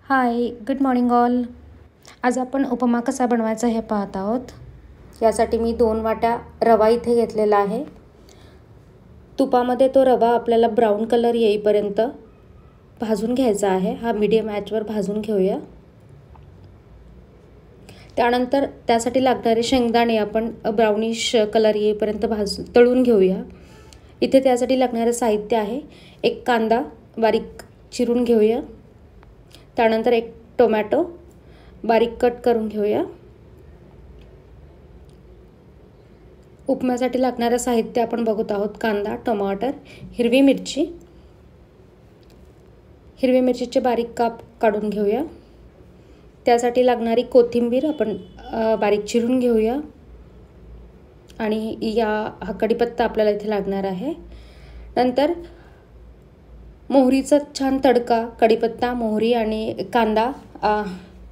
हाय, good morning all. आज आपण उपमा कसा बनवायचा हे पाहत आहोत. यासाठी मी 2 वाट्या रवा इथे घेतलेला आहे. तुपामध्ये तो रवा आपल्याला ब्राऊन कलर येईपर्यंत भाजून घ्यायचा आहे. हा मीडियम आचवर भाजून घेऊया. त्यानंतर त्यासाठी लागणारे शेंगदाणे आपण ब्राउनिश कलर येईपर्यंत तळून घेऊया. इथे त्यासाठी लागणारे साहित्य आहे. एक कांदा बारीक चिरून घेऊया. त्यानंतर एक टोमॅटो बारीक कट करून घेऊया. उपम्यासाठी लागणारे साहित्य आपण बघत आहोत. कांदा, टमाटर, हिरवी मिरचीचे बारीक काप काढून घेऊया. त्यासाठी लागणारी कोथिंबीर आपण बारीक चिरून घेऊया. आणि हा कढीपत्ता आपल्याला इथे लागणार आहे. नंतर मोहरीचा छान तडका, कढीपत्ता, मोहरी आणि कांदा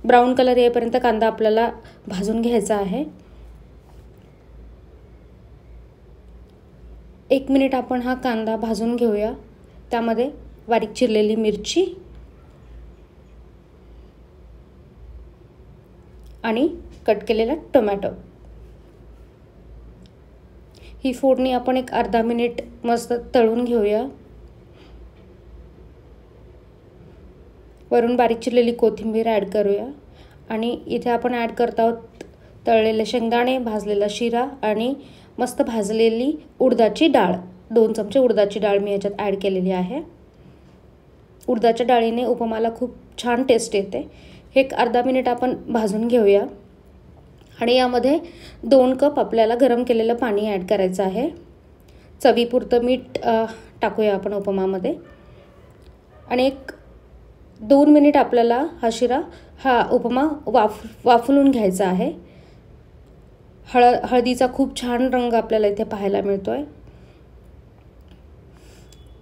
ब्राऊन कलर येईपर्यंत कांदा आपल्याला भाजून घ्यायचा आहे. 1 मिनिट आपण हा कांदा भाजून घेऊया. त्यामध्ये बारीक चिरलेली मिरची आणि कट केलेला टोमॅटो. ही फोडणी आपण एक अर्धा मिनिट मस्त तळून घेऊया. वरून बारीक चिरलेली कोथिंबीर ॲड करूया. आणि इथे आपण ॲड करत आहोत तळलेले शेंगदाणे, भाजलेला शिरा आणि मस्त भाजलेली उडदाची डाळ. 2 चमचे उडदाची डाळ मी याच्यात ॲड केलेली आहे. उडदाच्या डाळीने उपमाला खूप छान टेस्ट येते. हे एक अर्धा मिनिट आपण भाजून घेऊया. आणि यामध्ये 2 कप आपल्याला गरम केलेलं पाणी ॲड करायचं आहे. चवीपुरतं मीठ टाकूया आपण उपमामध्ये. आणि एक 2 मिनिट आपल्याला हा उपमा वाफलून घ्यायचा आहे. हळदीचा खूप छान रंग आपल्याला इथे पाहायला मिळतोय.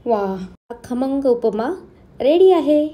वा, खमंग उपमा रेडी आहे.